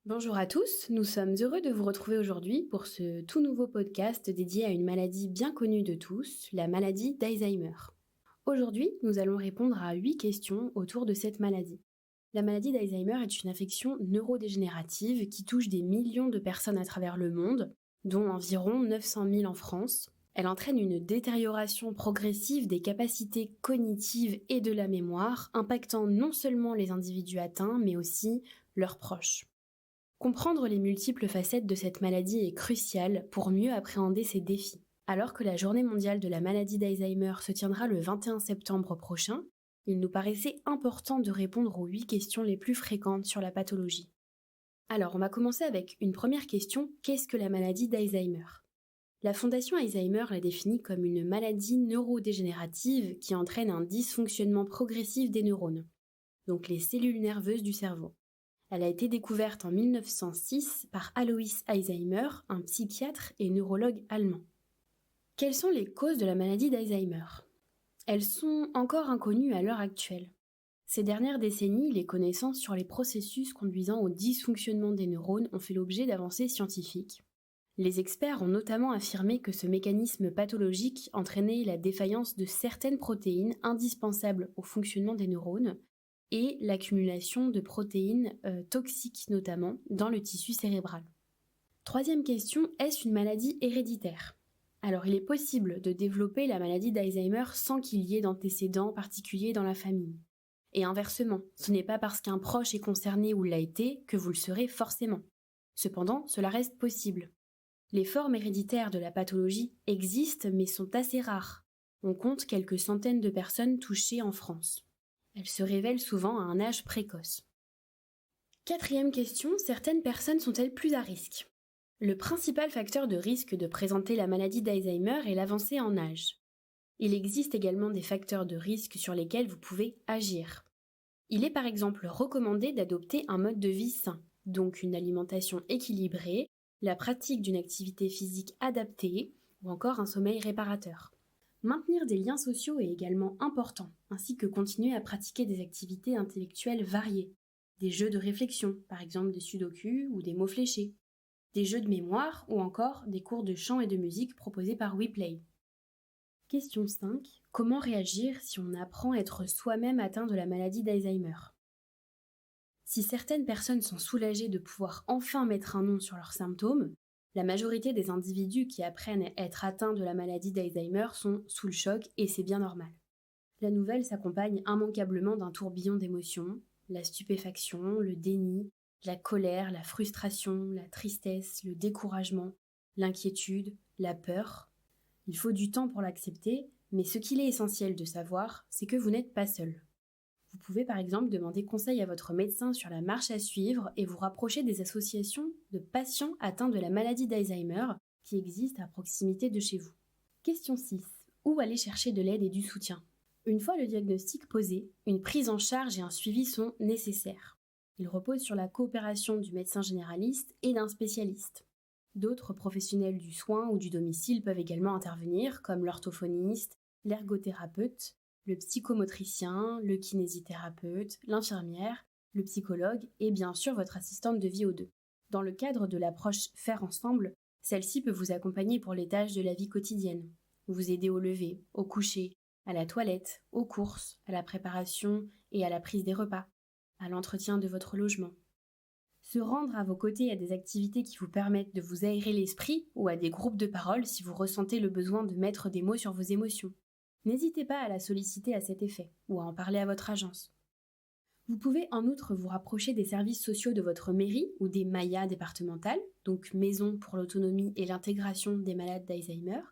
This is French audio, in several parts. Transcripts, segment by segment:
Bonjour à tous, nous sommes heureux de vous retrouver aujourd'hui pour ce tout nouveau podcast dédié à une maladie bien connue de tous, la maladie d'Alzheimer. Aujourd'hui, nous allons répondre à 8 questions autour de cette maladie. La maladie d'Alzheimer est une affection neurodégénérative qui touche des millions de personnes à travers le monde, dont environ 900 000 en France. Elle entraîne une détérioration progressive des capacités cognitives et de la mémoire, impactant non seulement les individus atteints, mais aussi leurs proches. Comprendre les multiples facettes de cette maladie est crucial pour mieux appréhender ses défis. Alors que la journée mondiale de la maladie d'Alzheimer se tiendra le 21 septembre prochain, il nous paraissait important de répondre aux 8 questions les plus fréquentes sur la pathologie. Alors, on va commencer avec une première question: qu'est-ce que la maladie d'Alzheimer ? La Fondation Alzheimer la définit comme une maladie neurodégénérative qui entraîne un dysfonctionnement progressif des neurones, donc les cellules nerveuses du cerveau. Elle a été découverte en 1906 par Alois Alzheimer, un psychiatre et neurologue allemand. Quelles sont les causes de la maladie d'Alzheimer ? Elles sont encore inconnues à l'heure actuelle. Ces dernières décennies, les connaissances sur les processus conduisant au dysfonctionnement des neurones ont fait l'objet d'avancées scientifiques. Les experts ont notamment affirmé que ce mécanisme pathologique entraînait la défaillance de certaines protéines indispensables au fonctionnement des neurones, et l'accumulation de protéines toxiques notamment dans le tissu cérébral. Troisième question, est-ce une maladie héréditaire ? Alors il est possible de développer la maladie d'Alzheimer sans qu'il y ait d'antécédents particuliers dans la famille. Et inversement, ce n'est pas parce qu'un proche est concerné ou l'a été que vous le serez forcément. Cependant, cela reste possible. Les formes héréditaires de la pathologie existent mais sont assez rares. On compte quelques centaines de personnes touchées en France. Elle se révèle souvent à un âge précoce. Quatrième question, certaines personnes sont-elles plus à risque ? Le principal facteur de risque de présenter la maladie d'Alzheimer est l'avancée en âge. Il existe également des facteurs de risque sur lesquels vous pouvez agir. Il est par exemple recommandé d'adopter un mode de vie sain, donc une alimentation équilibrée, la pratique d'une activité physique adaptée ou encore un sommeil réparateur. Maintenir des liens sociaux est également important, ainsi que continuer à pratiquer des activités intellectuelles variées, des jeux de réflexion, par exemple des sudoku ou des mots fléchés, des jeux de mémoire ou encore des cours de chant et de musique proposés par WePlay. Question 5. Comment réagir si on apprend à être soi-même atteint de la maladie d'Alzheimer ? Si certaines personnes sont soulagées de pouvoir enfin mettre un nom sur leurs symptômes, la majorité des individus qui apprennent à être atteints de la maladie d'Alzheimer sont sous le choc et c'est bien normal. La nouvelle s'accompagne immanquablement d'un tourbillon d'émotions, la stupéfaction, le déni, la colère, la frustration, la tristesse, le découragement, l'inquiétude, la peur. Il faut du temps pour l'accepter, mais ce qu'il est essentiel de savoir, c'est que vous n'êtes pas seul. Vous pouvez par exemple demander conseil à votre médecin sur la marche à suivre et vous rapprocher des associations de patients atteints de la maladie d'Alzheimer qui existent à proximité de chez vous. Question 6. Où aller chercher de l'aide et du soutien ? Une fois le diagnostic posé, une prise en charge et un suivi sont nécessaires. Ils reposent sur la coopération du médecin généraliste et d'un spécialiste. D'autres professionnels du soin ou du domicile peuvent également intervenir, comme l'orthophoniste, l'ergothérapeute, le psychomotricien, le kinésithérapeute, l'infirmière, le psychologue et bien sûr votre assistante de vie aux deux. Dans le cadre de l'approche Faire ensemble, celle-ci peut vous accompagner pour les tâches de la vie quotidienne, vous aider au lever, au coucher, à la toilette, aux courses, à la préparation et à la prise des repas, à l'entretien de votre logement. Se rendre à vos côtés à des activités qui vous permettent de vous aérer l'esprit ou à des groupes de parole si vous ressentez le besoin de mettre des mots sur vos émotions. N'hésitez pas à la solliciter à cet effet ou à en parler à votre agence. Vous pouvez en outre vous rapprocher des services sociaux de votre mairie ou des MAIA départementales, donc Maison pour l'autonomie et l'intégration des malades d'Alzheimer,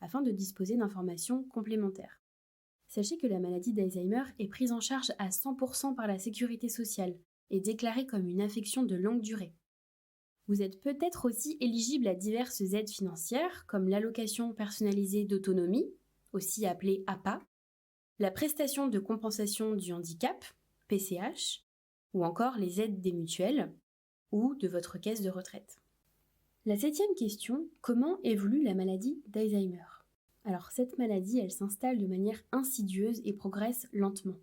afin de disposer d'informations complémentaires. Sachez que la maladie d'Alzheimer est prise en charge à 100% par la sécurité sociale et déclarée comme une affection de longue durée. Vous êtes peut-être aussi éligible à diverses aides financières comme l'allocation personnalisée d'autonomie, aussi appelée APA, la prestation de compensation du handicap, PCH, ou encore les aides des mutuelles ou de votre caisse de retraite. La 7e question, comment évolue la maladie d'Alzheimer ? Alors cette maladie, elle s'installe de manière insidieuse et progresse lentement.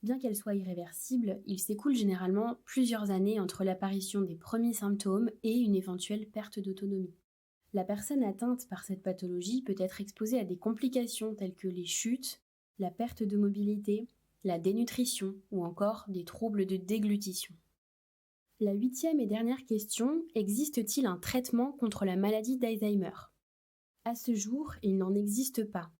Bien qu'elle soit irréversible, il s'écoule généralement plusieurs années entre l'apparition des premiers symptômes et une éventuelle perte d'autonomie. La personne atteinte par cette pathologie peut être exposée à des complications telles que les chutes, la perte de mobilité, la dénutrition ou encore des troubles de déglutition. La 8e et dernière question, existe-t-il un traitement contre la maladie d'Alzheimer? À ce jour, il n'en existe pas.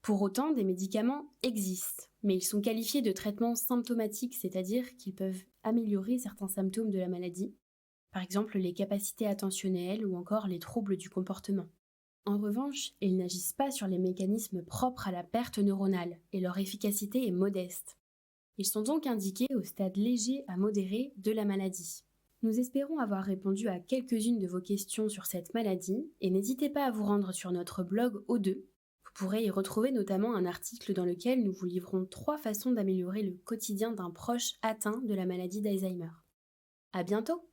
Pour autant, des médicaments existent, mais ils sont qualifiés de traitements symptomatiques, c'est-à-dire qu'ils peuvent améliorer certains symptômes de la maladie, par exemple les capacités attentionnelles ou encore les troubles du comportement. En revanche, ils n'agissent pas sur les mécanismes propres à la perte neuronale et leur efficacité est modeste. Ils sont donc indiqués au stade léger à modéré de la maladie. Nous espérons avoir répondu à quelques-unes de vos questions sur cette maladie et n'hésitez pas à vous rendre sur notre blog O2. Vous pourrez y retrouver notamment un article dans lequel nous vous livrons 3 façons d'améliorer le quotidien d'un proche atteint de la maladie d'Alzheimer. À bientôt!